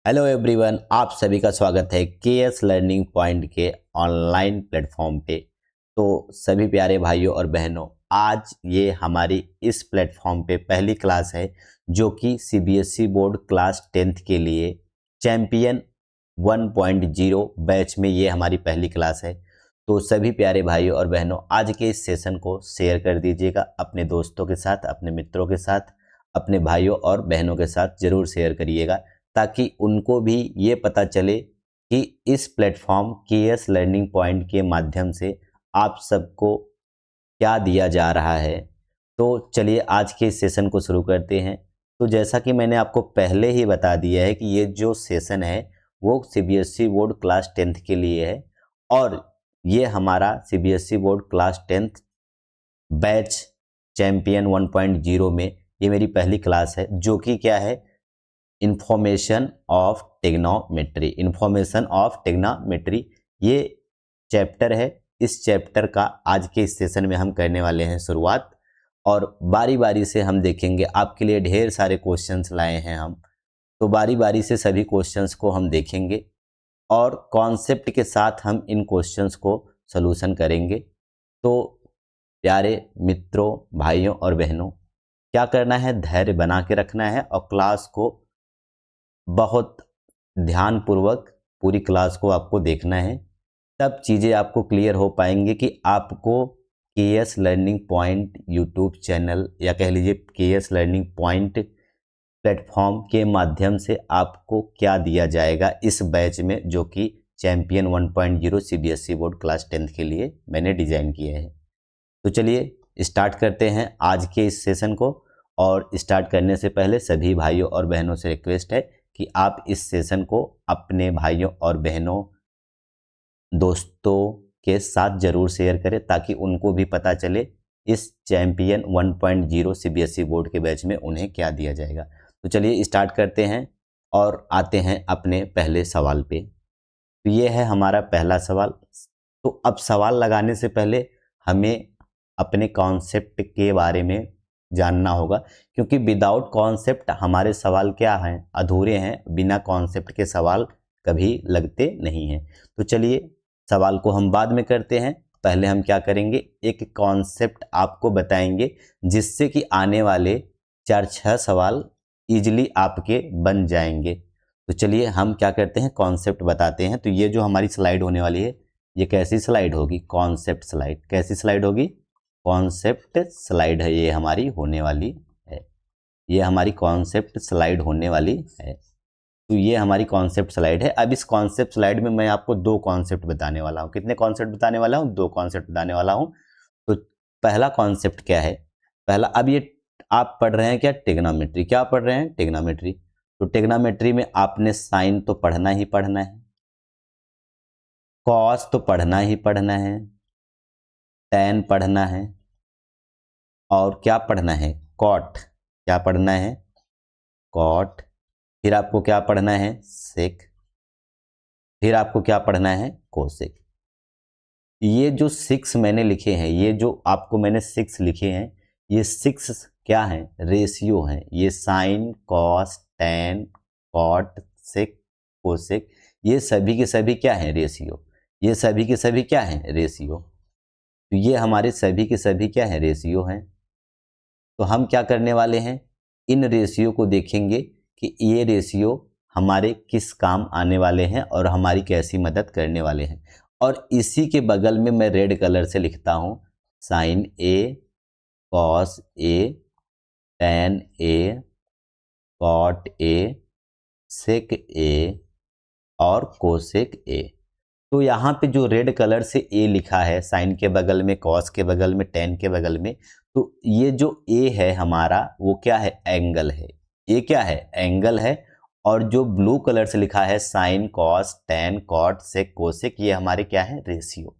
Hello everyone, आप सभी का स्वागत है केएस लर्निंग पॉइंट के ऑनलाइन प्लेटफॉर्म पे। तो सभी प्यारे भाइयों और बहनों, आज ये हमारी इस प्लेटफॉर्म पे पहली क्लास है जो कि सीबीएसई बोर्ड क्लास 10th के लिए चैंपियन 1.0 बैच में ये हमारी पहली क्लास है। तो सभी प्यारे भाइयों और बहनों, आज के इस सेशन को शेयर कर दीजिएगा अपने दोस्तों के साथ, अपने मित्रों के साथ, अपने भाइयों और बहनों के साथ ज़रूर शेयर करिएगा ताकि उनको भी ये पता चले कि इस प्लेटफॉर्म केएस लर्निंग पॉइंट के माध्यम से आप सबको क्या दिया जा रहा है। तो चलिए आज के इस सेशन को शुरू करते हैं। तो जैसा कि मैंने आपको पहले ही बता दिया है कि ये जो सेशन है वो सीबीएसई बोर्ड क्लास 10th के लिए है और ये हमारा CBSE board class 10th batch champion 1.0 में ये मेरी पहली क्लास है जो कि क्या है, इंफॉर्मेशन ऑफ टेग्नोमेट्री ये चैप्टर है। इस चैप्टर का आज के इस सेशन में हम करने वाले हैं शुरुआत और बारी बारी से हम देखेंगे। आपके लिए ढेर सारे क्वेश्चंस लाए हैं हम, तो बारी बारी से सभी क्वेश्चंस को हम देखेंगे और कॉन्सेप्ट के साथ हम इन क्वेश्चंस को सलूशन करेंगे। तो प्यारे मित्रों, भाइयों और बहनों, क्या करना है, धैर्य बना के रखना है और क्लास को बहुत ध्यानपूर्वक पूरी क्लास को आपको देखना है। तब चीज़ें आपको क्लियर हो पाएंगे कि आपको KS learning point YouTube channel या कह लीजिए केएस लर्निंग पॉइंट प्लेटफॉर्म के माध्यम से आपको क्या दिया जाएगा इस बैच में जो कि champion 1.0 CBSE board class 10th के लिए मैंने डिज़ाइन किया है। तो चलिए स्टार्ट करते हैं आज के इस सेशन को। और स्टार्ट करने से पहले सभी भाइयों और बहनों से रिक्वेस्ट है कि आप इस सेशन को अपने भाइयों और बहनों, दोस्तों के साथ ज़रूर शेयर करें ताकि उनको भी पता चले इस चैंपियन 1.0 सीबीएसई बोर्ड के बैच में उन्हें क्या दिया जाएगा। तो चलिए स्टार्ट करते हैं और आते हैं अपने पहले सवाल पे। तो ये है हमारा पहला सवाल। तो अब सवाल लगाने से पहले हमें अपने कॉन्सेप्ट के बारे में जानना होगा, क्योंकि विदाउट कॉन्सेप्ट हमारे सवाल क्या हैं, अधूरे हैं। बिना कॉन्सेप्ट के सवाल कभी लगते नहीं हैं। तो चलिए सवाल को हम बाद में करते हैं, पहले हम क्या करेंगे, एक कॉन्सेप्ट आपको बताएंगे जिससे कि आने वाले 4-6 सवाल इजीली आपके बन जाएंगे। तो चलिए हम क्या करते हैं, कॉन्सेप्ट बताते हैं। तो ये जो हमारी स्लाइड होने वाली है, ये कैसी स्लाइड होगी, कॉन्सेप्ट स्लाइड। कैसी स्लाइड होगी, कॉन्सेप्ट स्लाइड है ये हमारी होने वाली है। ये हमारी कॉन्सेप्ट स्लाइड होने वाली है। तो ये हमारी कॉन्सेप्ट स्लाइड है। अब इस कॉन्सेप्ट स्लाइड में मैं आपको दो कॉन्सेप्ट बताने वाला हूँ। कितने कॉन्सेप्ट बताने वाला हूँ, दो कॉन्सेप्ट बताने वाला हूँ। तो पहला कॉन्सेप्ट क्या है, पहला, अब ये आप पढ़ रहे हैं क्या, टेग्नोमेट्री। क्या पढ़ रहे हैं, टेग्नोमेट्री। तो टेग्नोमेट्री में आपने साइन तो पढ़ना ही पढ़ना है, कॉस तो पढ़ना ही पढ़ना है, टैन पढ़ना है और क्या पढ़ना है, कॉट। क्या पढ़ना है, कॉट। फिर आपको क्या पढ़ना है, सेक। फिर आपको क्या पढ़ना है, कोसेक। ये जो 6 मैंने लिखे हैं, ये जो आपको मैंने 6 लिखे हैं, ये 6 क्या है, रेशियो हैं। ये साइन, कॉस, टैन, कॉट, सेक, कोसेक, ये सभी के सभी क्या हैं, रेशियो। ये सभी के सभी क्या हैं, रेशियो। तो ये हमारे सभी के सभी क्या है, रेशियो हैं। तो हम क्या करने वाले हैं, इन रेशियो को देखेंगे कि ये रेशियो हमारे किस काम आने वाले हैं और हमारी कैसी मदद करने वाले हैं। और इसी के बगल में मैं रेड कलर से लिखता हूँ sine A, cos A, tan A, cot A, sec A और कोसेक ए। तो यहाँ पे जो रेड कलर से ए लिखा है, साइन के बगल में, कॉस के बगल में, टैन के बगल में, तो ये जो ए है हमारा वो क्या है, एंगल है। ये क्या है, एंगल है। और जो ब्लू कलर से लिखा है साइन, कॉस, टैन, कॉट, सेक, कोसेक, ये हमारे क्या है, रेशियो।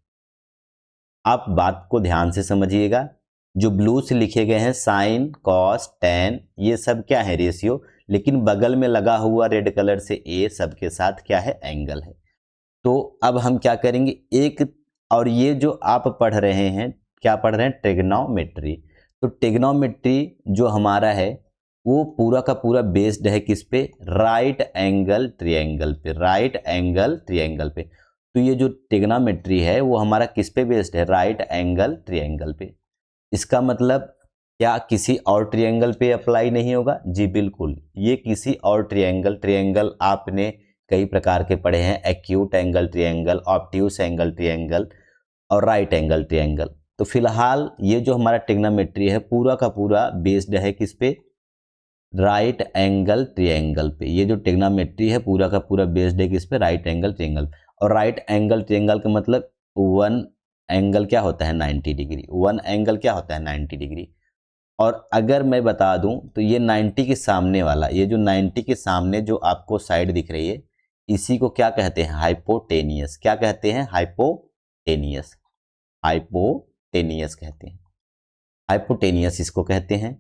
आप बात को ध्यान से समझिएगा, जो ब्लू से लिखे गए हैं साइन, कॉस, टैन, ये सब क्या है, रेशियो। लेकिन बगल में लगा हुआ रेड कलर से ए सबके साथ क्या है, एंगल है। तो अब हम क्या करेंगे, एक, और ये जो आप पढ़ रहे हैं, क्या पढ़ रहे हैं, टेग्नोमेट्री। तो टेग्नोमेट्री जो हमारा है वो पूरा का पूरा बेस्ड है किस पे, राइट एंगल ट्रायंगल पे, राइट एंगल ट्रायंगल पे। तो ये जो ट्रिग्नोमेट्री है वो हमारा किस पे बेस्ड है, राइट एंगल ट्रायंगल पे। इसका मतलब क्या किसी और ट्रायंगल पे अप्लाई नहीं होगा, जी बिल्कुल, ये किसी और ट्रायंगल आपने कई प्रकार के पढ़े हैं, acute angle triangle, obtuse angle triangle और राइट एंगल ट्रायंगल। तो फिलहाल ये जो हमारा ट्रिग्नोमेट्री है पूरा का पूरा बेस्ड है किस पे, राइट एंगल ट्रायंगल पे। ये जो ट्रिग्नोमेट्री है पूरा का पूरा बेस्ड है किस पे, राइट एंगल ट्रायंगल। और राइट एंगल ट्रायंगल का मतलब वन एंगल क्या होता है 90 डिग्री, वन एंगल क्या होता है 90 डिग्री। और अगर मैं बता दूं तो ये 90 के सामने वाला, ये जो 90 के सामने जो आपको साइड दिख रही है इसी को क्या कहते हैं, हाइपोटेनियस। क्या कहते हैं, हाइपोटेनियस, हाइपोटेनियस कहते हैं, हाइपोटेनियस इसको कहते हैं।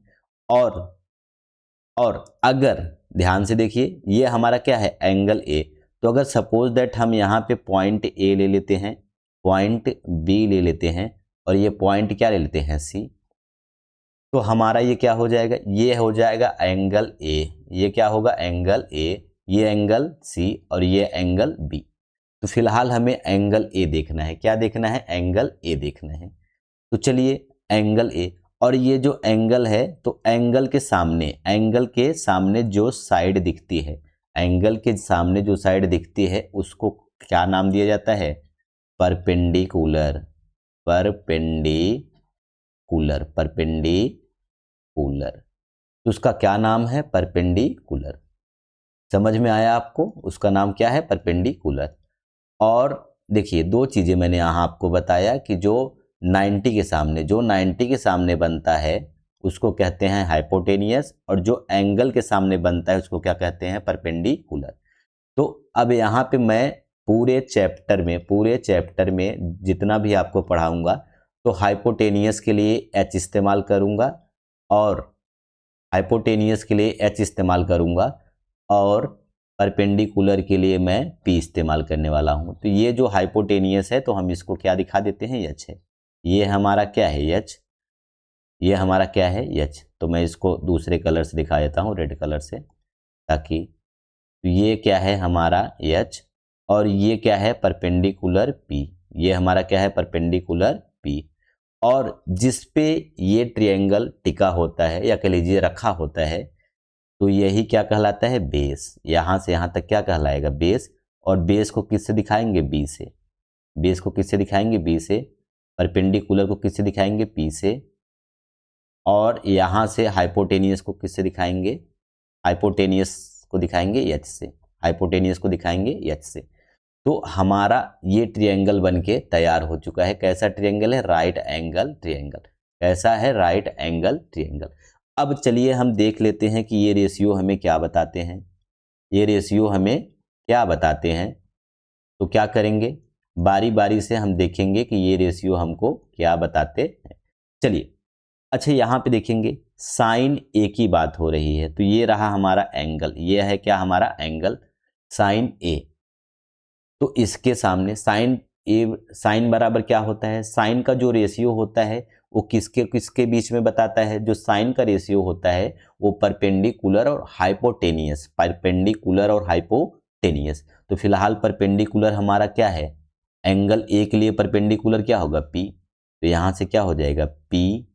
और अगर ध्यान से देखिए ये हमारा क्या है, एंगल ए। तो अगर सपोज दैट हम यहाँ पे पॉइंट ए ले लेते हैं, पॉइंट बी ले लेते हैं और ये पॉइंट क्या ले लेते हैं, सी, तो हमारा ये क्या हो जाएगा, ये हो जाएगा एंगल ए। ये क्या होगा, एंगल ए, ये एंगल सी और ये एंगल बी। तो फिलहाल हमें एंगल ए देखना है, क्या देखना है, एंगल ए देखना है। तो चलिए एंगल ए, और ये जो एंगल है तो एंगल के सामने, एंगल के सामने जो साइड दिखती है, एंगल के सामने जो साइड दिखती है उसको क्या नाम दिया जाता है, परपेंडिकुलर, परपेंडिकुलर, परपेंडिकुलर। तो उसका क्या नाम है, परपेंडिकुलर। समझ में आया आपको, उसका नाम क्या है, परपेंडिकुलर। और देखिए दो चीजें मैंने यहाँ आपको बताया कि जो 90 के सामने, जो 90 के सामने बनता है उसको कहते हैं हाइपोटेनियस, और जो एंगल के सामने बनता है उसको क्या कहते हैं, परपेंडिकुलर। तो अब यहाँ पे मैं पूरे चैप्टर में जितना भी आपको पढ़ाऊंगा तो हाइपोटेनियस के लिए एच इस्तेमाल करूंगा, और हाइपोटेनियस के लिए एच इस्तेमाल करूंगा, और परपेंडिकुलर के लिए मैं पी इस्तेमाल करने वाला हूं। तो ये जो हाइपोटेनियस है तो हम इसको क्या दिखा देते हैं, एच है। ये हमारा क्या है, एच, ये हमारा क्या है, एच। तो मैं इसको दूसरे कलर से दिखा देता हूं, रेड कलर से, ताकि, तो ये क्या है हमारा एच, और ये क्या है, परपेंडिकुलर पी। ये हमारा क्या है, परपेंडिकुलर पी। और जिस पे ये ट्रायंगल टिका होता है या कह लीजिए रखा होता है तो यही क्या कहलाता है, बेस। यहां से यहां तक क्या कहलाएगा, बेस। और बेस को किससे दिखाएंगे, बी से। बेस को किससे दिखाएंगे, बी से। परपेंडिकुलर को किससे दिखाएंगे, पी से। और यहां से हाइपोटेनियस को किससे दिखाएंगे, हाइपोटेनियस को दिखाएंगे एच से, हाइपोटेनियस को दिखाएंगे एच से। तो हमारा ये ट्रायंगल बनके तैयार हो चुका है। कैसा ट्रायंगल है, राइट एंगल ट्रायंगल। कैसा है, राइट एंगल ट्रायंगल। अब चलिए हम देख लेते हैं कि ये रेशियो हमें क्या बताते हैं, ये रेशियो हमें क्या बताते हैं। तो क्या करेंगे, बारी बारी से हम देखेंगे कि ये रेशियो हमको क्या बताते हैं। चलिए, अच्छा यहाँ पे देखेंगे साइन ए की बात हो रही है, तो ये रहा हमारा एंगल, ये है क्या हमारा एंगल साइन ए। तो इसके सामने साइन ए, साइन बराबर क्या होता है, साइन का जो रेशियो होता है वो किसके किसके बीच में बताता है, जो साइन का रेशियो होता है वो परपेंडिकुलर और हाइपोटेनियस, परपेंडिकुलर और हाइपोटेनियस। तो फिलहाल परपेंडिकुलर हमारा क्या है, एंगल ए के लिए परपेंडिकुलर क्या होगा, पी। तो यहां से क्या हो जाएगा, पी,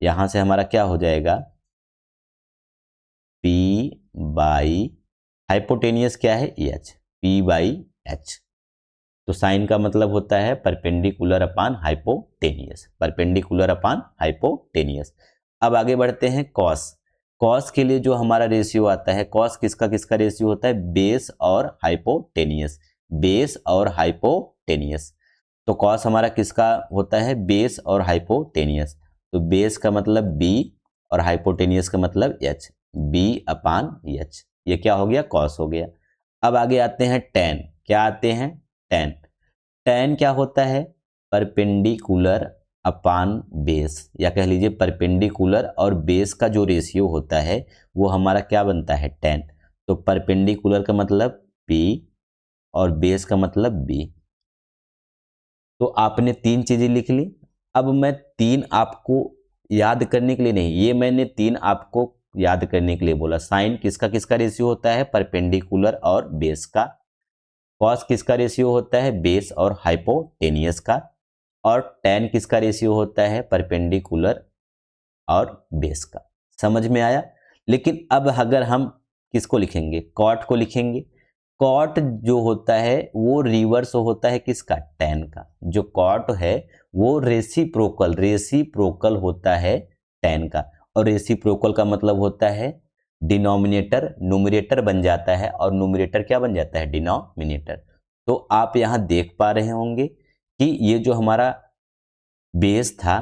यहां से हमारा क्या हो जाएगा, पी बाई, हाइपोटेनियस क्या है, एच, पी बाई एच। तो साइन का मतलब होता है परपेंडिकुलर अपान हाइपोटेनियस, परपेंडिकुलर अपान हाइपोटेनियस। अब आगे बढ़ते हैं कॉस। कॉस के लिए जो हमारा रेशियो आता है, कॉस किसका किसका रेशियो होता है, बेस और हाइपोटेनियस, बेस और हाइपोटेनियस। तो कॉस हमारा किसका होता है, बेस और हाइपोटेनियस। तो बेस का मतलब बी और हाइपोटेनियस का मतलब एच, बी अपान एच। ये क्या हो गया, कॉस हो गया। अब आगे आते हैं टेन। क्या आते हैं, टेन। टेन क्या होता है, परपेंडिकुलर अपान बेस, या कह लीजिए परपेंडिकुलर और बेस का जो रेशियो होता है वो हमारा क्या बनता है, टेन। तो परपेंडिकुलर का मतलब पी और बेस का मतलब बी। तो आपने तीन चीजें लिख ली। अब मैं तीन आपको याद करने के लिए नहीं, ये मैंने तीन आपको याद करने के लिए बोला। साइन किसका किसका रेशियो होता है? परपेंडिकुलर और बेस का। कॉस किसका रेशियो होता है? बेस और हाइपोटेनियस का। और टेन किसका रेशियो होता है? परपेंडिकुलर और बेस का। समझ में आया? लेकिन अब अगर हम किसको लिखेंगे? कॉट को लिखेंगे। कॉट जो होता है वो रिवर्स होता है किसका? टेन का। जो कॉट है वो रेसिप्रोकल होता है टेन का। और रेसिप्रोकल का मतलब होता है डिनोमिनेटर न्यूमरेटर बन जाता है और न्यूमरेटर क्या बन जाता है? डिनोमिनेटर। तो आप यहां देख पा रहे होंगे कि ये जो हमारा बेस था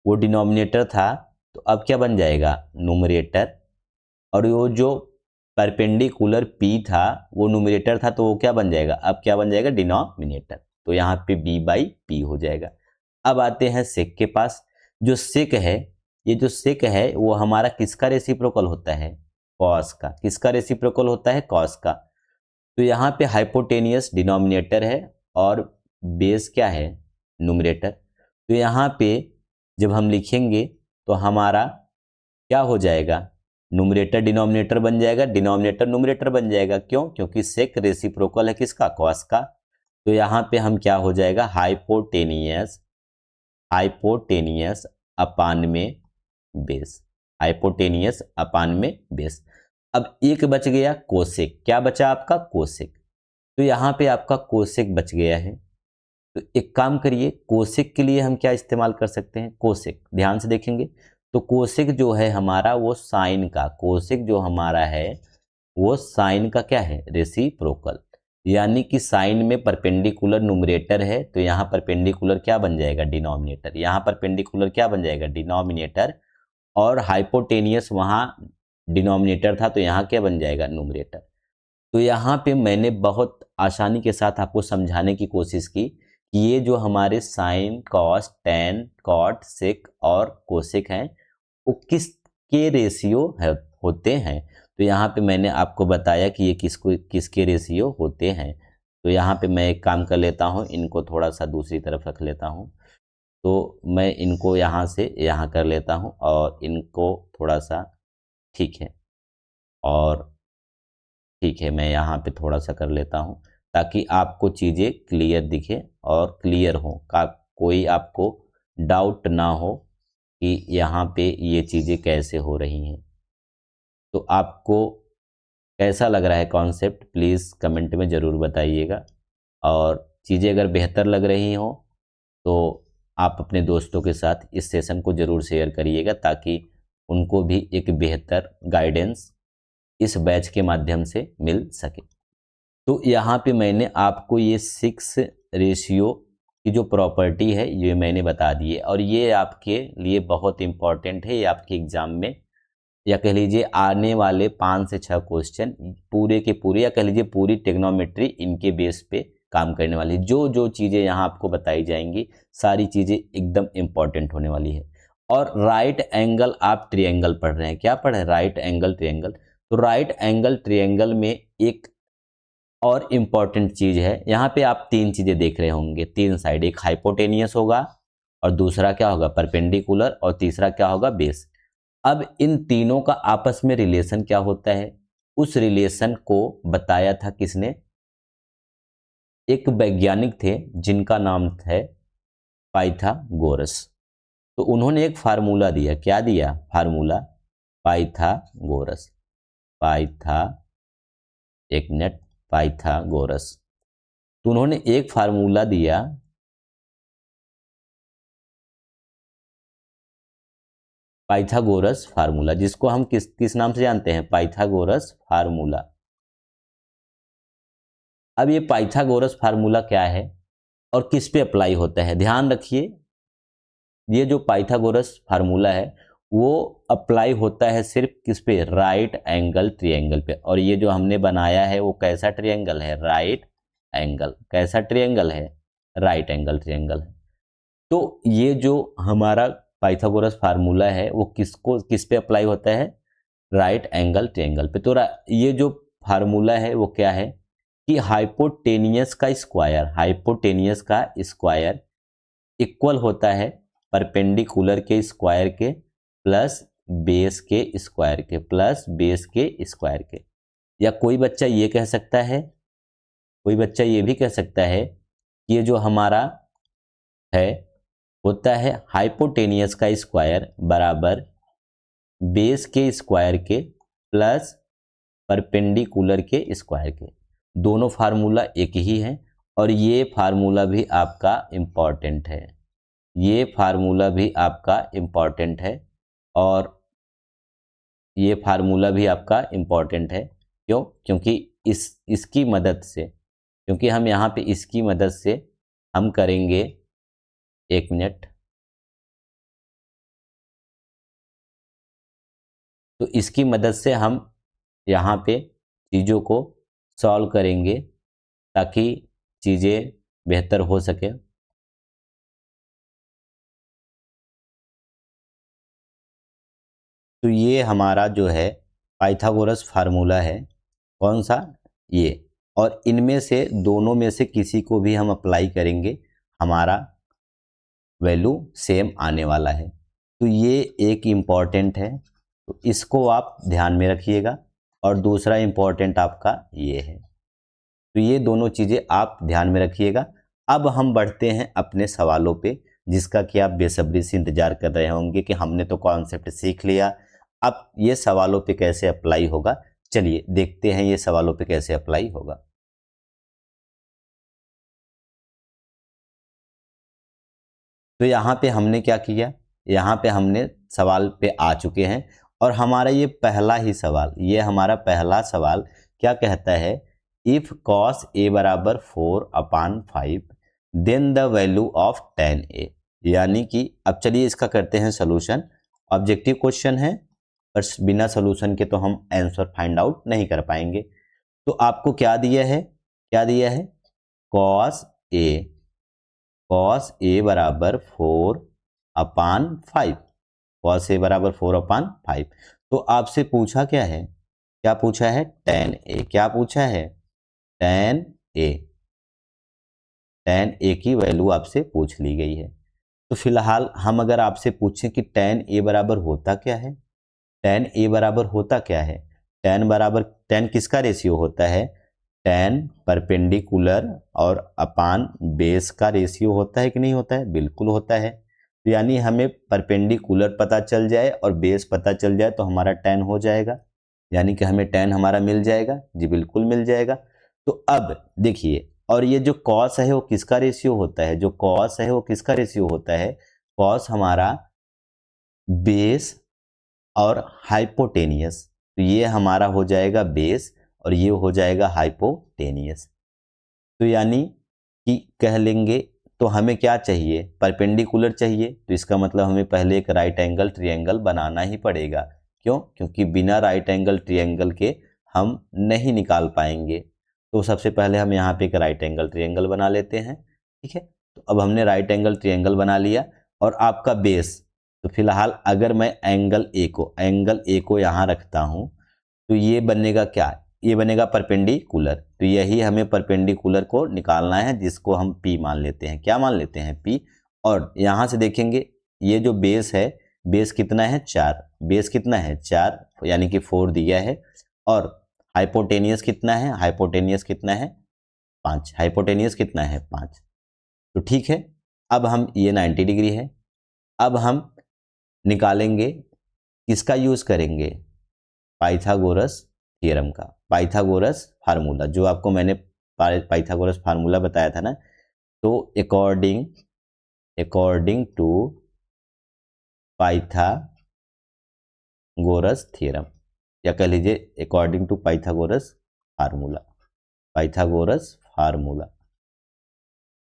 वो डिनोमिनेटर था, तो अब क्या बन जाएगा? न्यूमरेटर। और वो जो परपेंडिकुलर p था वो न्यूमरेटर था, तो वो क्या बन जाएगा? अब क्या बन जाएगा? डिनोमिनेटर। तो यहाँ पे b/p हो जाएगा। अब आते हैं सेक के पास। जो सेक है, ये जो सेक है वो हमारा किसका रेसिप्रोकल होता है? कॉस का। किसका रेसिप्रोकल होता है? कॉस का। तो यहाँ पे हाइपोटेनियस डिनोमिनेटर है और बेस क्या है? न्यूमरेटर। तो यहाँ पे जब हम लिखेंगे तो हमारा क्या हो जाएगा? न्यूमरेटर डिनोमिनेटर बन जाएगा, डिनोमिनेटर न्यूमरेटर बन जाएगा। क्यों? क्योंकि सेक रेसिप्रोकल है किसका? कॉस का। तो यहाँ पे हम क्या हो जाएगा? हाइपोटेनियस अपान में बेस। हाइपोटेनियस अपान में बेस। अब एक बच गया कोसेक। क्या बचा आपका? कोसेक। तो यहाँ पे आपका कोसेक बच गया है। तो एक काम करिए, कोसेक के लिए हम क्या इस्तेमाल कर सकते हैं? कोसेक ध्यान से देखेंगे तो कोसेक जो है हमारा वो साइन का, कोसेक जो हमारा है वो साइन का क्या है? रेसिप्रोकल। यानी कि साइन में परपेंडिकुलर न्यूमरेटर है, तो यहाँ परपेंडिकुलर क्या बन जाएगा? डिनोमिनेटर। यहाँ परपेंडिकुलर क्या बन जाएगा? डिनोमिनेटर। और हाइपोटेनियस वहाँ डिनोमिनेटर था, तो यहाँ क्या बन जाएगा? न्यूमरेटर। तो यहाँ पे मैंने बहुत आसानी के साथ आपको समझाने की कोशिश की कि ये जो हमारे साइन, कॉस, टेन, कॉट, सेक और कोसेक हैं वो किसके रेशियो होते हैं। तो यहाँ पे मैंने आपको बताया कि ये किसके रेशियो होते हैं। तो यहाँ पे मैं एक काम कर लेता हूँ, इनको थोड़ा सा दूसरी तरफ रख लेता हूँ। तो मैं इनको यहाँ से यहाँ कर लेता हूँ और इनको थोड़ा सा, ठीक है, और ठीक है मैं यहाँ पे थोड़ा सा कर लेता हूँ ताकि आपको चीज़ें क्लियर दिखे और क्लियर हो, का कोई आपको डाउट ना हो कि यहाँ पे ये चीज़ें कैसे हो रही हैं। तो आपको कैसा लग रहा है कॉन्सेप्ट, प्लीज़ कमेंट में ज़रूर बताइएगा। और चीज़ें अगर बेहतर लग रही हों तो आप अपने दोस्तों के साथ इस सेशन को ज़रूर शेयर करिएगा ताकि उनको भी एक बेहतर गाइडेंस इस बैच के माध्यम से मिल सके। तो यहाँ पे मैंने आपको ये 6 रेशियो की जो प्रॉपर्टी है ये मैंने बता दी है और ये आपके लिए बहुत इम्पॉर्टेंट है। ये आपके एग्ज़ाम में या कह लीजिए आने वाले 5 से 6 क्वेश्चन पूरे के पूरे, या कह लीजिए पूरी ट्रिग्नोमेट्री इनके बेस पे काम करने वाली। जो जो चीज़ें यहाँ आपको बताई जाएंगी सारी चीज़ें एकदम इम्पॉर्टेंट होने वाली है। और राइट एंगल आप ट्रिएंगल पढ़ रहे हैं, क्या पढ़ रहे हैं? Right angle triangle. तो राइट एंगल ट्रिएंगल में एक और इम्पॉर्टेंट चीज़ है, यहाँ पे आप 3 चीज़ें देख रहे होंगे, 3 साइड, एक हाइपोटेनियस होगा और दूसरा क्या होगा? परपेंडिकुलर, और तीसरा क्या होगा? बेस। अब इन तीनों का आपस में रिलेशन क्या होता है? उस रिलेशन को बताया था किसने? एक वैज्ञानिक थे जिनका नाम है पाइथागोरस। तो उन्होंने एक फार्मूला दिया। क्या दिया? Formula Pythagoras. एक मिनट, पाइथागोरस। तो उन्होंने एक फार्मूला दिया, पाइथागोरस फार्मूला, जिसको हम किस नाम से जानते हैं? Pythagoras formula. अब ये पाइथागोरस फार्मूला क्या है और किस पे अप्लाई होता है? ध्यान रखिए, ये जो पाइथागोरस फार्मूला है वो अप्लाई होता है सिर्फ किस पे? राइट एंगल ट्रायंगल पे। और ये जो हमने बनाया है वो कैसा ट्रायंगल है? Right angle. कैसा ट्रायंगल है? राइट एंगल ट्रायंगल है। तो ये जो हमारा पाइथागोरस फार्मूला है वो किस पे अप्लाई होता है? राइट एंगल ट्रायंगल पे। तो ये जो फार्मूला है वो क्या है कि हाइपोटेनियस का स्क्वायर इक्वल होता है परपेंडिकुलर के स्क्वायर के प्लस बेस के स्क्वायर के प्लस बेस के स्क्वायर के। या कोई बच्चा ये कह सकता है, कोई बच्चा ये भी कह सकता है कि ये जो हमारा है होता है हाइपोटेनियस का स्क्वायर बराबर बेस के स्क्वायर के प्लस परपेंडिकुलर के स्क्वायर के। दोनों फार्मूला एक ही है और ये फार्मूला भी आपका इम्पॉर्टेंट है, ये फार्मूला भी आपका इम्पॉर्टेंट है और ये फार्मूला भी आपका इम्पॉर्टेंट है। क्यों? क्योंकि इसकी मदद से, क्योंकि हम यहाँ पे इसकी मदद से हम करेंगे, एक मिनट, तो इसकी मदद से हम यहाँ पे चीज़ों को सॉल्व करेंगे ताकि चीज़ें बेहतर हो सके। तो ये हमारा जो है पाइथागोरस फार्मूला है, कौन सा? ये। और इनमें से दोनों में से किसी को भी हम अप्लाई करेंगे, हमारा वैल्यू सेम आने वाला है। तो ये एक इम्पॉर्टेंट है, तो इसको आप ध्यान में रखिएगा। और दूसरा इम्पॉर्टेंट आपका ये है, तो ये दोनों चीज़ें आप ध्यान में रखिएगा। अब हम बढ़ते हैं अपने सवालों पे, जिसका कि आप बेसब्री से इंतजार कर रहे होंगे कि हमने तो कॉन्सेप्ट सीख लिया, अब ये सवालों पे कैसे अप्लाई होगा। चलिए देखते हैं ये सवालों पे कैसे अप्लाई होगा। तो यहाँ पे हमने क्या किया, यहाँ पे हमने सवाल पे आ चुके हैं और हमारा ये पहला ही सवाल, ये हमारा पहला सवाल क्या कहता है, इफ cos a बराबर 4/5 then the value of tan a। यानी कि अब चलिए इसका करते हैं सोल्यूशन। ऑब्जेक्टिव क्वेश्चन है पर बिना सोल्यूशन के तो हम आंसर फाइंड आउट नहीं कर पाएंगे। तो आपको क्या दिया है, क्या दिया है, cos a बराबर 4/5, cos a बराबर 4/5। तो आपसे पूछा क्या है, क्या पूछा है, tan a, क्या पूछा है, tan a की वैल्यू आपसे पूछ ली गई है। तो फिलहाल हम अगर आपसे पूछें कि tan a बराबर होता क्या है, tan a बराबर होता क्या है, tan किसका रेशियो होता है, tan परपेंडिकुलर और अपान बेस का रेशियो होता है कि नहीं होता है, बिल्कुल होता है। तो यानी हमें परपेंडिकुलर पता चल जाए और बेस पता चल जाए तो हमारा tan हो जाएगा, यानी कि हमें tan हमारा मिल जाएगा, जी बिल्कुल मिल जाएगा। तो अब देखिए, और ये जो कॉस है वो किसका रेशियो होता है, जो कॉस है वो किसका रेशियो होता है, कॉस हमारा बेस और हाइपोटेनियस। तो ये हमारा हो जाएगा बेस और ये हो जाएगा हाइपोटेनियस। तो यानी कि कह लेंगे, तो हमें क्या चाहिए, परपेंडिकुलर चाहिए, तो इसका मतलब हमें पहले एक राइट एंगल ट्रायंगल बनाना ही पड़ेगा। क्यों? क्योंकि बिना राइट एंगल ट्रायंगल के हम नहीं निकाल पाएंगे। तो सबसे पहले हम यहाँ पे एक राइट एंगल ट्रायंगल बना लेते हैं, ठीक है। तो अब हमने राइट एंगल ट्रायंगल बना लिया और आपका बेस, तो फिलहाल अगर मैं एंगल ए को यहाँ रखता हूँ तो ये बनेगा क्या, ये बनेगा परपेंडिकुलर। तो यही हमें परपेंडिकुलर को निकालना है, जिसको हम P मान लेते हैं, क्या मान लेते हैं, P। और यहाँ से देखेंगे ये जो बेस है, बेस कितना है, 4, बेस कितना है 4, यानी कि 4 दिया है। और हाइपोटेनियस कितना है, हाइपोटेनियस कितना है 5, हाइपोटेनियस कितना है 5। तो ठीक है, अब हम ये 90 डिग्री है। अब हम निकालेंगे, किसका यूज़ करेंगे, पाइथागोरस थ्योरम का, पाइथागोरस फार्मूला, जो आपको मैंने पाइथागोरस फार्मूला बताया था ना। तो अकॉर्डिंग टू पाइथागोरस थ्योरम, या कह लीजिए according to Pythagoras formula, Pythagoras formula.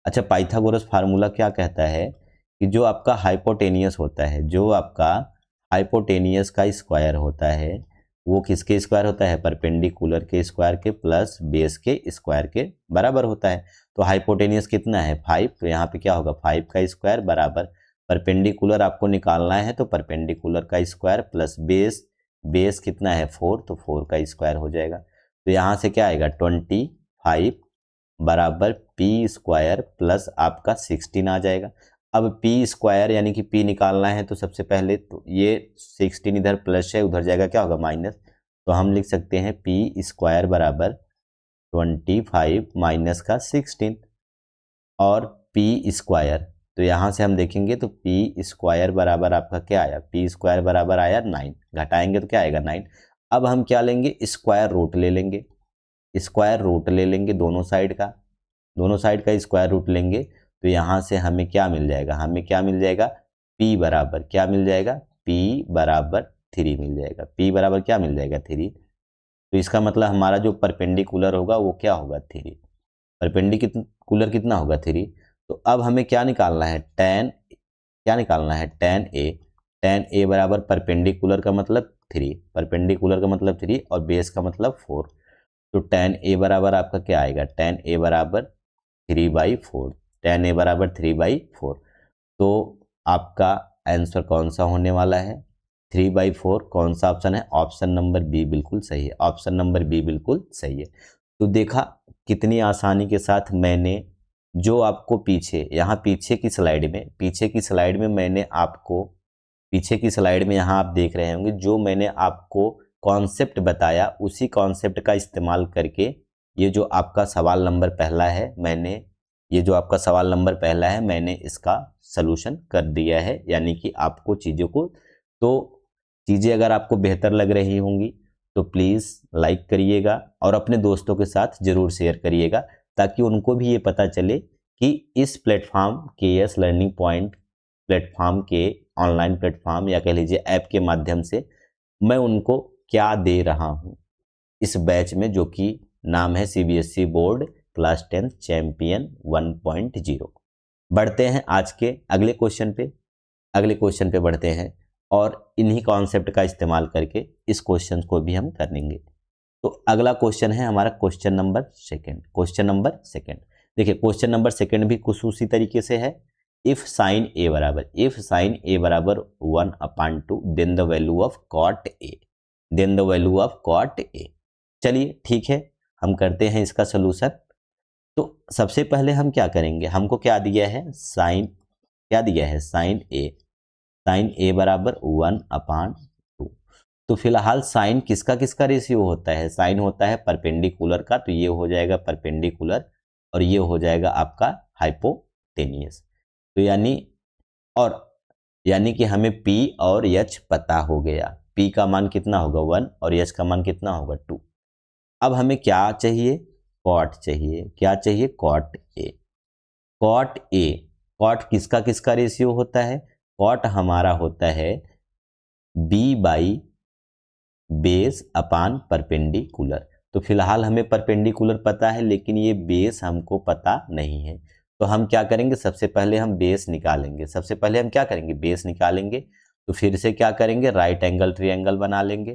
अच्छा, पाइथागोरस फार्मूला क्या कहता है कि जो आपका हाइपोटेनियस होता है, जो आपका हाइपोटेनियस का स्क्वायर होता है, वो किसके स्क्वायर होता है, परपेंडिकुलर के स्क्वायर के प्लस बेस के स्क्वायर के बराबर होता है। तो हाइपोटेनियस कितना है 5, तो यहाँ पे क्या होगा 5 का स्क्वायर बराबर परपेंडिकुलर आपको निकालना है, तो परपेंडिकुलर का स्क्वायर प्लस बेस कितना है 4, तो 4 का स्क्वायर हो जाएगा। तो यहाँ से क्या आएगा 25 बराबर P स्क्वायर प्लस आपका 16 आ जाएगा। अब पी स्क्वायर यानी कि पी निकालना है तो सबसे पहले तो ये 16 इधर प्लस है, उधर जाएगा क्या होगा माइनस, तो हम लिख सकते हैं पी स्क्वायर बराबर 25 माइनस का 16 और पी स्क्वायर, तो यहाँ से हम देखेंगे तो पी स्क्वायर बराबर आपका क्या आया, पी स्क्वायर बराबर आया 9, घटाएंगे तो क्या आएगा 9। अब हम क्या लेंगे, स्क्वायर रूट ले लेंगे, स्क्वायर रूट ले लेंगे दोनों साइड का स्क्वायर रूट लेंगे, तो यहाँ से हमें क्या मिल जाएगा, हमें क्या मिल जाएगा, p बराबर क्या मिल जाएगा, p बराबर 3 मिल जाएगा, p बराबर क्या मिल जाएगा 3। तो इसका मतलब हमारा जो परपेंडिकुलर होगा वो क्या होगा 3, परपेंडिकुलर कितना होगा 3। तो अब हमें क्या निकालना है, क्या निकालना है tan a बराबर परपेंडिकुलर का मतलब 3, परपेंडिकुलर का मतलब 3 और बेस का मतलब 4, तो tan a बराबर आपका क्या आएगा, tan a बराबर 3/4, tan a बराबर 3/4। तो आपका आंसर कौन सा होने वाला है, 3/4। कौन सा ऑप्शन है, ऑप्शन नंबर बी बिल्कुल सही है, ऑप्शन नंबर बी बिल्कुल सही है। तो देखा कितनी आसानी के साथ मैंने जो आपको पीछे यहाँ पीछे की स्लाइड में मैंने आपको पीछे की स्लाइड में यहाँ आप देख रहे होंगे जो मैंने आपको कॉन्सेप्ट बताया उसी कॉन्सेप्ट का इस्तेमाल करके ये जो आपका सवाल नंबर पहला है मैंने इसका सलूशन कर दिया है, यानी कि आपको चीज़ों को, तो चीज़ें अगर आपको बेहतर लग रही होंगी तो प्लीज़ लाइक करिएगा और अपने दोस्तों के साथ ज़रूर शेयर करिएगा ताकि उनको भी ये पता चले कि इस platform KS learning point platform के ऑनलाइन प्लेटफॉर्म या कह लीजिए ऐप के माध्यम से मैं उनको क्या दे रहा हूँ इस बैच में, जो कि नाम है CBSE बोर्ड क्लास 10 चैंपियन 1.0। बढ़ते हैं आज के अगले क्वेश्चन पे बढ़ते हैं और इन्हीं कॉन्सेप्ट का इस्तेमाल करके इस क्वेश्चन को भी हम करेंगे। तो अगला क्वेश्चन है हमारा क्वेश्चन नंबर सेकंड। देखिए क्वेश्चन नंबर सेकंड भी कुछ उसी तरीके से है, इफ साइन ए बराबर 1/2 then the value of cot A. चलिए ठीक है, हम करते हैं इसका सोल्यूशन। तो सबसे पहले हम क्या करेंगे, हमको क्या दिया है, साइन ए बराबर 1/2। तो फिलहाल साइन किसका किसका रेशियो होता है, साइन होता है परपेंडिकुलर का, तो ये हो जाएगा परपेंडिकुलर और ये हो जाएगा आपका हाइपोटेनियस। तो यानी कि हमें P और H पता हो गया, P का मान कितना होगा 1 और H का मान कितना होगा 2। अब हमें क्या चाहिए, कॉट चाहिए, क्या चाहिए, कॉट ए। कॉट किसका किसका रेशियो होता है, कॉट हमारा होता है B/बेस अपान परपेंडिकुलर। तो फिलहाल हमें परपेंडिकुलर पता है लेकिन ये बेस हमको पता नहीं है, तो हम क्या करेंगे, सबसे पहले हम बेस निकालेंगे, तो फिर से क्या करेंगे, राइट एंगल ट्रायंगल बना लेंगे,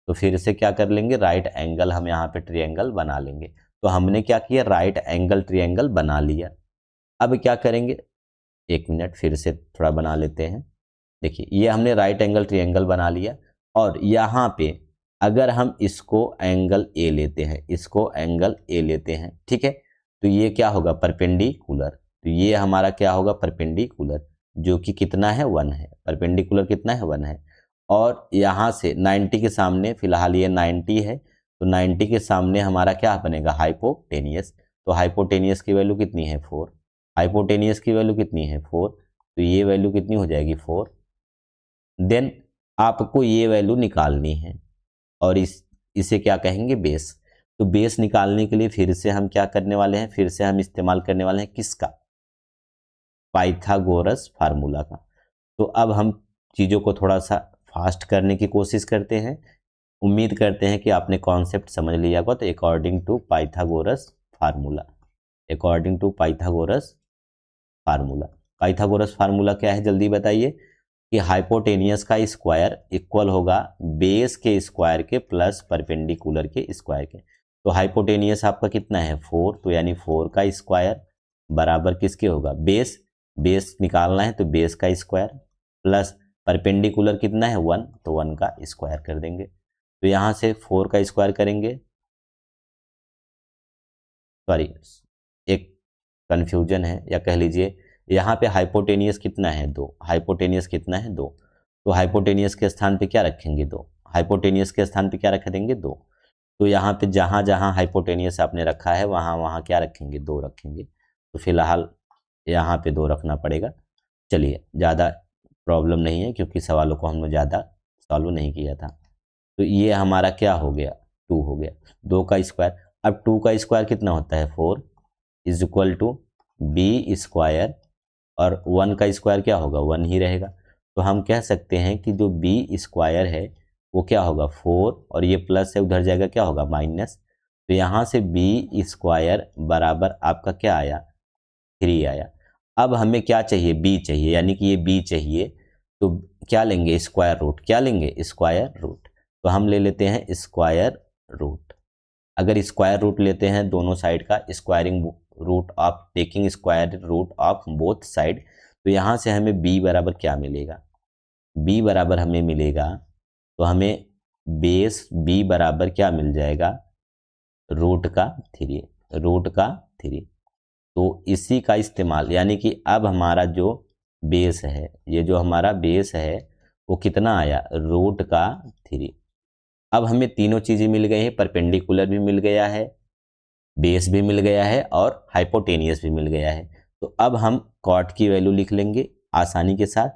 तो फिर से क्या कर लेंगे, राइट एंगल हम यहाँ पे ट्रायंगल बना लेंगे। तो हमने क्या किया, राइट एंगल ट्रायंगल बना लिया। अब क्या करेंगे, एक मिनट फिर से थोड़ा बना लेते हैं। देखिए ये हमने राइट एंगल ट्रायंगल बना लिया और यहाँ पे अगर हम इसको एंगल ए लेते हैं, ठीक है, तो ये क्या होगा, परपेंडिकुलर। तो ये हमारा क्या होगा, परपेंडिकुलर, जो कि कितना है 1 है, परपेंडिकुलर कितना है 1 है। और यहाँ से 90 के सामने, फिलहाल ये 90 है, तो 90 के सामने हमारा क्या बनेगा, हाइपोटेनियस। तो हाइपोटेनियस की वैल्यू कितनी है 4, हाइपोटेनियस की वैल्यू कितनी है 4, तो ये वैल्यू कितनी हो जाएगी 4। देन आपको ये वैल्यू निकालनी है और इसे क्या कहेंगे, बेस। तो बेस निकालने के लिए फिर से हम क्या करने वाले हैं, फिर से हम इस्तेमाल करने वाले हैं किसका, पाइथागोरस फार्मूला का। तो अब हम चीज़ों को थोड़ा सा फास्ट करने की कोशिश करते हैं, उम्मीद करते हैं कि आपने कॉन्सेप्ट समझ लिया होगा। तो अकॉर्डिंग टू पाइथागोरस फार्मूला क्या है, जल्दी बताइए, कि हाइपोटेनियस का स्क्वायर इक्वल होगा बेस के स्क्वायर के प्लस परपेंडिकुलर के स्क्वायर के। तो हाइपोटेनियस आपका कितना है 4, तो यानी 4 का स्क्वायर बराबर किसके होगा, बेस निकालना है तो बेस का स्क्वायर प्लस परपेंडिकुलर कितना है 1, तो 1 का स्क्वायर कर देंगे। तो यहाँ से 4 का स्क्वायर करेंगे, सॉरी एक कन्फ्यूजन है या कह लीजिए यहाँ पे हाइपोटेनियस कितना है 2, हाइपोटेनियस कितना है 2, तो हाइपोटेनियस के स्थान पे क्या रखेंगे 2, हाइपोटेनियस के स्थान पे क्या रख देंगे 2, तो यहाँ पे जहाँ जहाँ हाइपोटेनियस आपने रखा है वहाँ वहाँ क्या रखेंगे 2 रखेंगे, तो फिलहाल यहाँ पे 2 रखना पड़ेगा। चलिए ज़्यादा प्रॉब्लम नहीं है क्योंकि सवालों को हमने ज़्यादा सॉल्व नहीं किया था। तो ये हमारा क्या हो गया 2 हो गया, 2 का स्क्वायर। अब 2 का स्क्वायर कितना होता है 4 is equal to B square, और 1 का स्क्वायर क्या होगा 1 ही रहेगा। तो हम कह सकते हैं कि जो बी स्क्वायर है वो क्या होगा 4, और ये प्लस है उधर जाएगा क्या होगा माइनस, तो यहाँ से बी स्क्वायर बराबर आपका क्या आया 3 आया। अब हमें क्या चाहिए बी चाहिए, यानी कि ये बी चाहिए, तो क्या लेंगे स्क्वायर रूट, क्या लेंगे स्क्वायर रूट, तो हम ले लेते हैं स्क्वायर रूट। अगर स्क्वायर रूट लेते हैं दोनों साइड का, squaring root of taking square root of both side, तो यहाँ से हमें b बराबर क्या मिलेगा, b बराबर हमें मिलेगा, तो हमें बेस b बराबर क्या मिल जाएगा रूट का 3, रूट का 3। तो इसी का इस्तेमाल, यानी कि अब हमारा जो बेस है, ये जो हमारा बेस है वो कितना आया रूट का 3। अब हमें तीनों चीज़ें मिल गई हैं, परपेंडिकुलर भी मिल गया है, बेस भी मिल गया है और हाइपोटेनियस भी मिल गया है। तो अब हम कॉट की वैल्यू लिख लेंगे आसानी के साथ,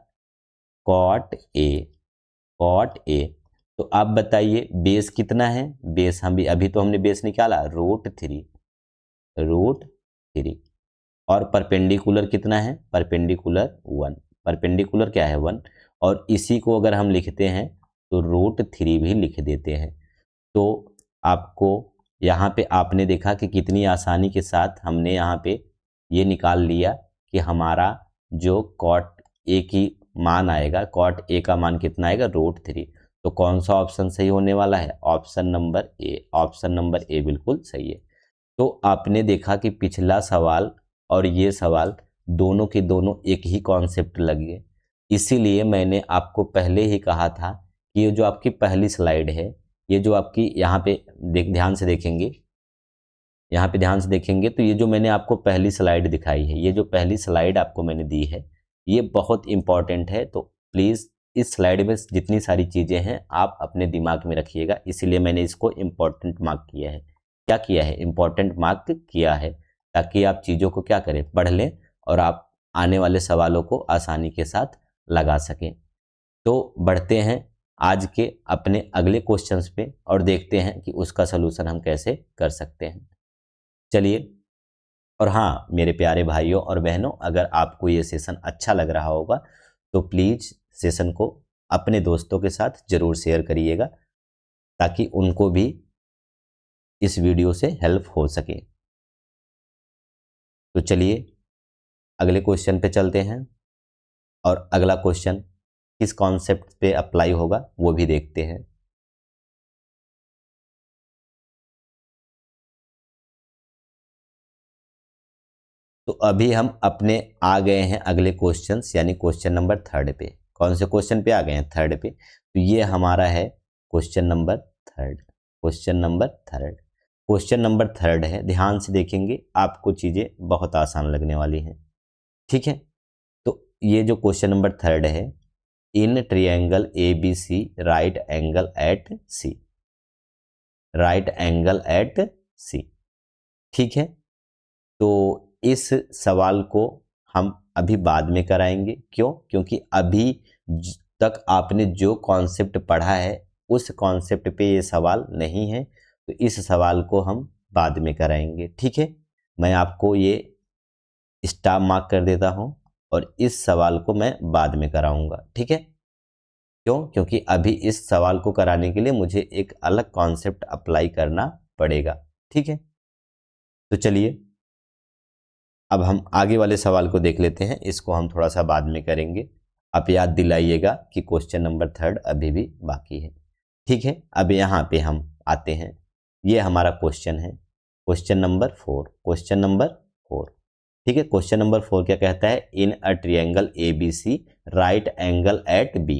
कॉट ए, कॉट ए। तो आप बताइए बेस कितना है, बेस हम भी अभी तो हमने बेस निकाला रूट 3, रूट 3, और परपेंडिकुलर कितना है परपेंडिकुलर 1, परपेंडिकुलर क्या है 1, और इसी को अगर हम लिखते हैं तो रूट 3 भी लिख देते हैं। तो आपको यहाँ पे आपने देखा कि कितनी आसानी के साथ हमने यहाँ पे ये निकाल लिया कि हमारा जो कॉट ए की मान आएगा, कॉट ए का मान कितना आएगा रूट 3। तो कौन सा ऑप्शन सही होने वाला है, option number A, option number A बिल्कुल सही है। तो आपने देखा कि पिछला सवाल और ये सवाल दोनों के दोनों एक ही कॉन्सेप्ट लगे, इसीलिए मैंने आपको पहले ही कहा था कि ये जो आपकी पहली स्लाइड है, ये जो आपकी यहाँ पे ध्यान से देखेंगे, यहाँ पे ध्यान से देखेंगे तो ये जो मैंने आपको पहली स्लाइड दिखाई है, ये जो पहली स्लाइड आपको मैंने दी है ये बहुत इंपॉर्टेंट है। तो प्लीज़ इस स्लाइड में जितनी सारी चीज़ें हैं आप अपने दिमाग में रखिएगा, इसीलिए मैंने इसको इम्पोर्टेंट मार्क किया है। क्या किया है इम्पोर्टेंट मार्क किया है, ताकि आप चीज़ों को क्या करें पढ़ लें और आप आने वाले सवालों को आसानी के साथ लगा सकें। तो बढ़ते हैं आज के अपने अगले क्वेश्चंस पे और देखते हैं कि उसका सलूशन हम कैसे कर सकते हैं। चलिए, और हाँ मेरे प्यारे भाइयों और बहनों, अगर आपको ये सेशन अच्छा लग रहा होगा तो प्लीज़ सेशन को अपने दोस्तों के साथ ज़रूर शेयर करिएगा ताकि उनको भी इस वीडियो से हेल्प हो सके। तो चलिए अगले क्वेश्चन पे चलते हैं और अगला क्वेश्चन किस कॉन्सेप्ट पे अप्लाई होगा वो भी देखते हैं। तो अभी हम अपने आ गए हैं अगले क्वेश्चंस, यानी क्वेश्चन नंबर 3 पे। कौन से क्वेश्चन पे आ गए हैं 3 पे, तो ये हमारा है question number 3, question number 3, question number 3 है। ध्यान से देखेंगे आपको चीज़ें बहुत आसान लगने वाली हैं, ठीक है। तो ये जो क्वेश्चन नंबर 3 है, in triangle ABC right angle at C, right angle at C, ठीक है। तो इस सवाल को हम अभी बाद में कराएंगे, क्यों, क्योंकि अभी तक आपने जो कॉन्सेप्ट पढ़ा है उस कॉन्सेप्ट पे ये सवाल नहीं है, तो इस सवाल को हम बाद में कराएंगे, ठीक है। मैं आपको ये स्टार मार्क कर देता हूँ और इस सवाल को मैं बाद में कराऊंगा, ठीक है। क्यों, क्योंकि अभी इस सवाल को कराने के लिए मुझे एक अलग कॉन्सेप्ट अप्लाई करना पड़ेगा, ठीक है। तो चलिए अब हम आगे वाले सवाल को देख लेते हैं, इसको हम थोड़ा सा बाद में करेंगे। आप याद दिलाइएगा कि क्वेश्चन नंबर 3 अभी भी बाकी है, ठीक है। अब यहाँ पे हम आते हैं, ये हमारा क्वेश्चन है क्वेश्चन नंबर 4, क्वेश्चन नंबर 4, ठीक है। क्वेश्चन नंबर 4 क्या कहता है, in a triangle ABC right angle at B,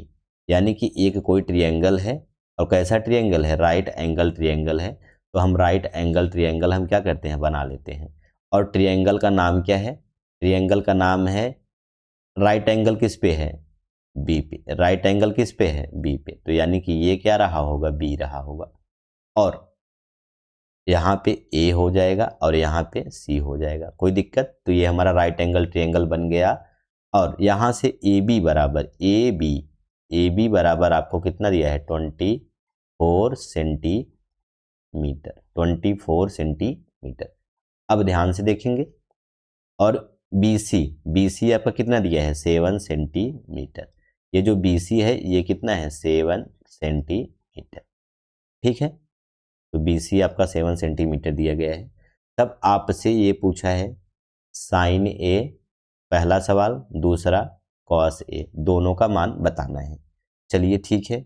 यानी कि एक कोई ट्रायंगल है और कैसा ट्रायंगल है, राइट एंगल ट्रायंगल है। तो हम राइट एंगल ट्रायंगल हम क्या करते हैं बना लेते हैं, और ट्रायंगल का नाम क्या है, ट्रायंगल का नाम है, राइट एंगल किस पे है, बी पे, राइट एंगल किस पे है, बी पे, तो यानी कि ये क्या रहा होगा, बी रहा होगा। और यहाँ पे ए हो जाएगा और यहाँ पे सी हो जाएगा, कोई दिक्कत। तो ये हमारा राइट एंगल ट्रायंगल बन गया। और यहाँ से ए बी बराबर, ए बी बराबर आपको कितना दिया है, 24 सेंटीमीटर, 24 सेंटीमीटर। अब ध्यान से देखेंगे। और बी सी आपका कितना दिया है, 7 सेंटीमीटर। ये जो बी सी है ये कितना है, 7 सेंटीमीटर। ठीक है, तो बी सी आपका 7 सेंटीमीटर दिया गया है। तब आपसे ये पूछा है साइन ए, पहला सवाल, दूसरा कॉस ए, दोनों का मान बताना है। चलिए ठीक है,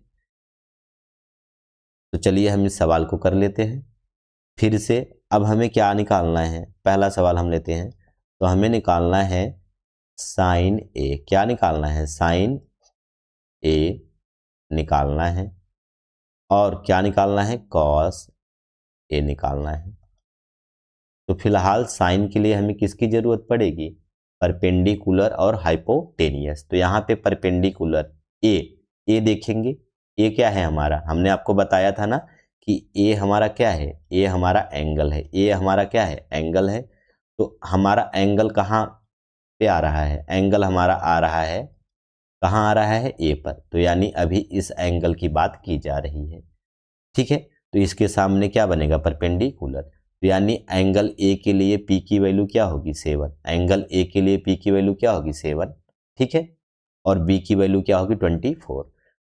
तो चलिए हम इस सवाल को कर लेते हैं फिर से। अब हमें क्या निकालना है, पहला सवाल हम लेते हैं, तो हमें निकालना है साइन ए। क्या निकालना है, साइन ए निकालना है। और क्या निकालना है, कॉस ए निकालना है। तो फिलहाल साइन के लिए हमें किसकी जरूरत पड़ेगी, परपेंडिकुलर और हाइपोटेनियस। तो यहाँ पे परपेंडिकुलर ए देखेंगे, ए क्या है हमारा, हमने आपको बताया था ना कि ए हमारा क्या है, ए हमारा एंगल है, ए हमारा क्या है, एंगल है। तो हमारा एंगल कहाँ पे आ रहा है, एंगल हमारा आ रहा है, कहाँ आ रहा है, ए पर। तो यानी अभी इस एंगल की बात की जा रही है। ठीक है, तो इसके सामने क्या बनेगा, परपेंडिकुलर। तो यानी एंगल ए के लिए पी की वैल्यू क्या होगी, 7। एंगल ए के लिए पी की वैल्यू क्या होगी, 7। ठीक है, और बी की वैल्यू क्या होगी, 24।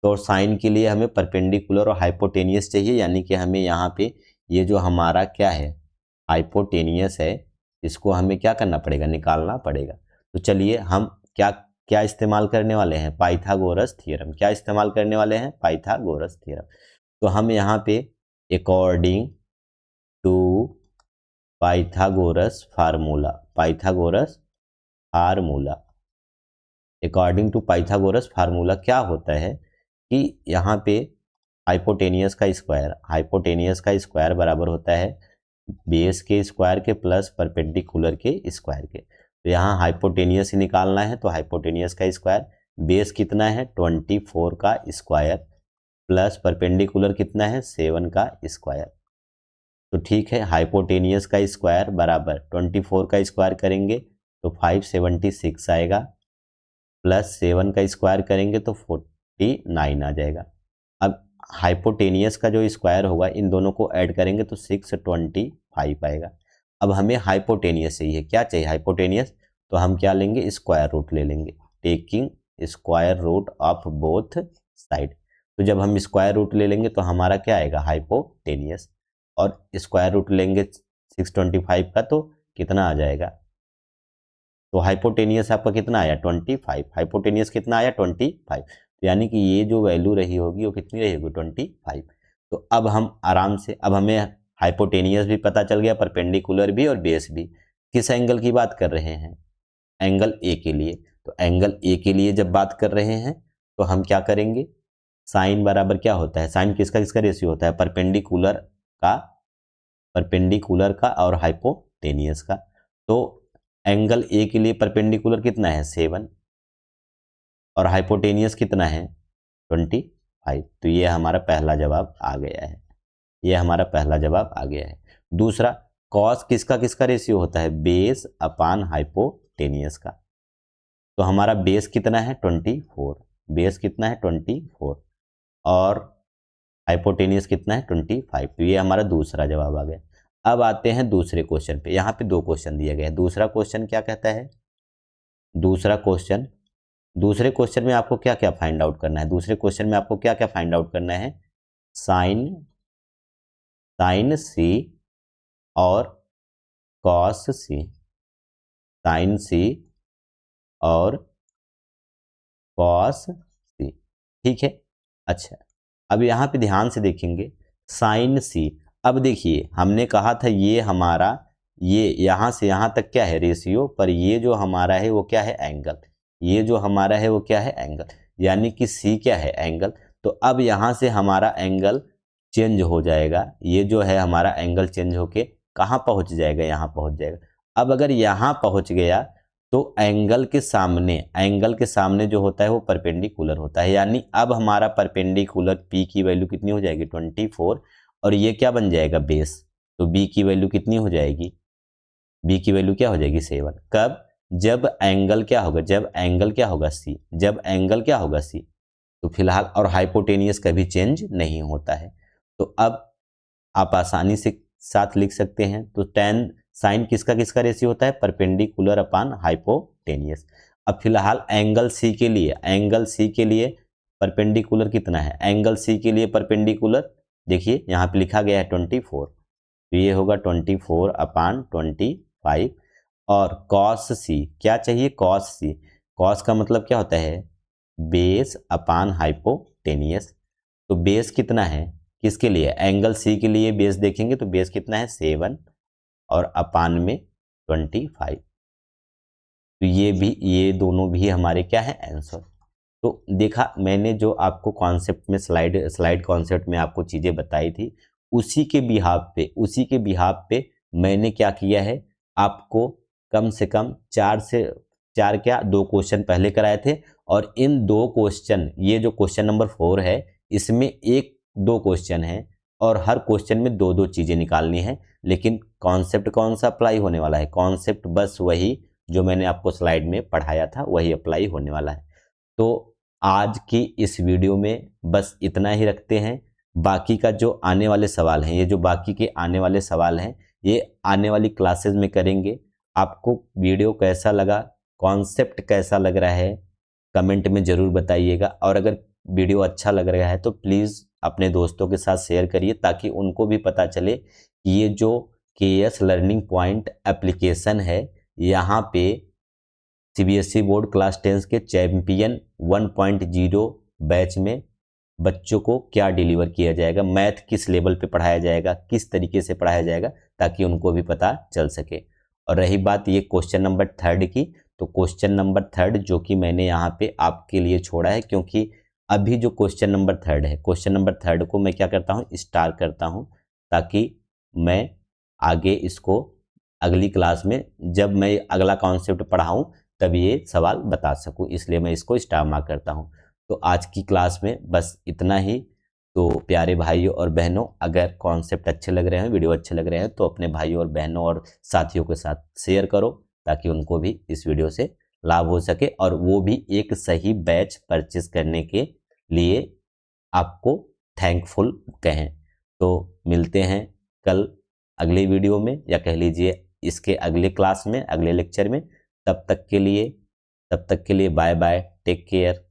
तो साइन के लिए हमें परपेंडिकुलर और हाइपोटेनियस चाहिए, यानी कि हमें यहाँ पे ये जो हमारा क्या है, हाइपोटेनियस है, इसको हमें क्या करना पड़ेगा, निकालना पड़ेगा। तो चलिए हम क्या क्या इस्तेमाल करने वाले हैं, पाइथागोरस थ्योरम। क्या इस्तेमाल करने वाले हैं, पाइथागोरस थ्योरम। तो हम यहाँ पे according to Pythagoras formula, Pythagoras formula, according to Pythagoras formula क्या होता है कि यहाँ पे हाइपोटेनियस का स्क्वायर बराबर होता है बेस के स्क्वायर के प्लस परपेंडिकुलर के स्क्वायर के। तो यहाँ हाइपोटेनियस ही निकालना है, तो हाइपोटेनियस का स्क्वायर, बेस कितना है 24 का स्क्वायर प्लस परपेंडिकुलर कितना है 7 का स्क्वायर। तो ठीक है, हाइपोटेनियस का स्क्वायर बराबर 24 का स्क्वायर करेंगे तो 576 आएगा, प्लस 7 का स्क्वायर करेंगे तो 49 आ जाएगा। अब हाइपोटेनियस का जो स्क्वायर होगा इन दोनों को ऐड करेंगे तो 625 आएगा। अब हमें हाइपोटेनियस चाहिए, क्या चाहिए, हाइपोटेनियस। तो हम क्या लेंगे, स्क्वायर रूट ले लेंगे, taking square root of both side. तो जब हम स्क्वायर रूट ले लेंगे तो हमारा क्या आएगा, हाइपोटेनियस। और स्क्वायर रूट लेंगे 625 का तो कितना आ जाएगा, तो हाइपोटेनियस आपका कितना आया 25। हाइपोटेनियस कितना आया 25, तो यानी कि ये जो वैल्यू रही होगी वो कितनी रही होगी 25। तो अब हम आराम से, अब हमें हाइपोटेनियस भी पता चल गया, परपेंडिकुलर भी और बेस भी। किस एंगल की बात कर रहे हैं, एंगल ए के लिए। तो एंगल ए के लिए जब बात कर रहे हैं तो हम क्या करेंगे, साइन बराबर क्या होता है, साइन किसका किसका रेशियो होता है, परपेंडिकुलर का और हाइपोटेनियस का। तो एंगल ए के लिए परपेंडिकुलर कितना है 7 और हाइपोटेनियस कितना है 25। तो ये हमारा पहला जवाब आ गया है, ये हमारा पहला जवाब आ गया है। दूसरा, कॉस किसका किसका रेशियो होता है, बेस अपान हाइपोटेनियस का। तो हमारा बेस कितना है 24, बेस कितना है 24 और हाइपोटेनियस कितना है 25। तो ये हमारा दूसरा जवाब आ गया। अब आते हैं दूसरे क्वेश्चन पे। यहाँ पे 2 क्वेश्चन दिए गए हैं। दूसरा क्वेश्चन क्या कहता है, दूसरे क्वेश्चन में आपको क्या क्या फाइंड आउट करना है, दूसरे क्वेश्चन में आपको क्या क्या फाइंड आउट करना है, साइन सी और कॉस सी, साइन सी और कॉस सी। ठीक है, अच्छा अब यहाँ पे ध्यान से देखेंगे, साइन सी। अब देखिए हमने कहा था ये हमारा, ये यहाँ से यहाँ तक क्या है रेशियो, पर ये जो हमारा है वो क्या है एंगल, ये जो हमारा है वो क्या है एंगल, यानी कि सी क्या है एंगल। तो अब यहाँ से हमारा एंगल चेंज हो जाएगा, ये जो है हमारा एंगल चेंज होके कहाँ पहुँच जाएगा, यहाँ पहुँच जाएगा। अब अगर यहाँ पहुँच गया तो एंगल के सामने जो होता है वो परपेंडिकुलर होता है, यानी अब हमारा परपेंडिकुलर P की वैल्यू कितनी हो जाएगी 24, और ये क्या बन जाएगा बेस, तो B की वैल्यू कितनी हो जाएगी, B की वैल्यू क्या हो जाएगी 7। कब, जब एंगल क्या होगा, C, जब एंगल क्या होगा C, तो फिलहाल, और हाइपोटेनियस कभी चेंज नहीं होता है। तो अब आप आसानी से साथ लिख सकते हैं, तो tan साइन किसका किसका रेशियो होता है, परपेंडिकुलर अपान हाइपोटेनियस। अब फिलहाल एंगल C के लिए परपेंडिकुलर कितना है, एंगल C के लिए परपेंडिकुलर देखिए यहाँ पे लिखा गया है 24, तो ये होगा 24 अपान 25, और कॉस C क्या चाहिए, कॉस का मतलब क्या होता है, बेस अपान हाइपोटेनियस। तो बेस कितना है किसके लिए, एंगल C के लिए बेस देखेंगे तो बेस कितना है 7 और अपान में 25, तो ये दोनों भी हमारे क्या है आंसर। तो देखा मैंने जो आपको कॉन्सेप्ट में स्लाइड कॉन्सेप्ट में आपको चीज़ें बताई थी, उसी के बिहाफ पे मैंने क्या किया है, आपको कम से कम चार क्या 2 क्वेश्चन पहले कराए थे, और इन 2 क्वेश्चन, ये जो क्वेश्चन नंबर 4 है इसमें 1-2 क्वेश्चन है, और हर क्वेश्चन में 2-2 चीज़ें निकालनी है, लेकिन कॉन्सेप्ट कौन सा अप्लाई होने वाला है, कॉन्सेप्ट बस वही जो मैंने आपको स्लाइड में पढ़ाया था वही अप्लाई होने वाला है। तो आज की इस वीडियो में बस इतना ही रखते हैं। बाकी का जो आने वाले सवाल हैं, ये जो बाकी के आने वाले सवाल हैं, ये आने वाली क्लासेस में करेंगे। आपको वीडियो कैसा लगा, कॉन्सेप्ट कैसा लग रहा है, कमेंट में ज़रूर बताइएगा, और अगर वीडियो अच्छा लग रहा है तो प्लीज़ अपने दोस्तों के साथ शेयर करिए, ताकि उनको भी पता चले कि ये जो KS लर्निंग पॉइंट एप्लीकेशन है, यहाँ पे CBSE बोर्ड क्लास 10 के चैंपियन 1.0 बैच में बच्चों को क्या डिलीवर किया जाएगा, मैथ किस लेवल पे पढ़ाया जाएगा, किस तरीके से पढ़ाया जाएगा, ताकि उनको भी पता चल सके। और रही बात ये क्वेश्चन नंबर 3 की, तो क्वेश्चन नंबर 3 जो कि मैंने यहाँ पे आपके लिए छोड़ा है, क्योंकि अभी जो क्वेश्चन नंबर 3 है, क्वेश्चन नंबर 3 को मैं क्या करता हूँ, स्टार करता हूँ, ताकि मैं आगे इसको अगली क्लास में जब मैं अगला कॉन्सेप्ट पढ़ाऊँ तब ये सवाल बता सकूँ, इसलिए मैं इसको स्टार मार्क करता हूँ। तो आज की क्लास में बस इतना ही। तो प्यारे भाइयों और बहनों, अगर कॉन्सेप्ट अच्छे लग रहे हैं, वीडियो अच्छे लग रहे हैं, तो अपने भाइयों और बहनों और साथियों के साथ शेयर करो, ताकि उनको भी इस वीडियो से लाभ हो सके, और वो भी एक सही बैच परचेज करने के लिए आपको थैंकफुल कहें। तो मिलते हैं कल अगले वीडियो में, या कह लीजिए इसके अगले क्लास में, अगले लेक्चर में। तब तक के लिए बाय बाय, टेक केयर।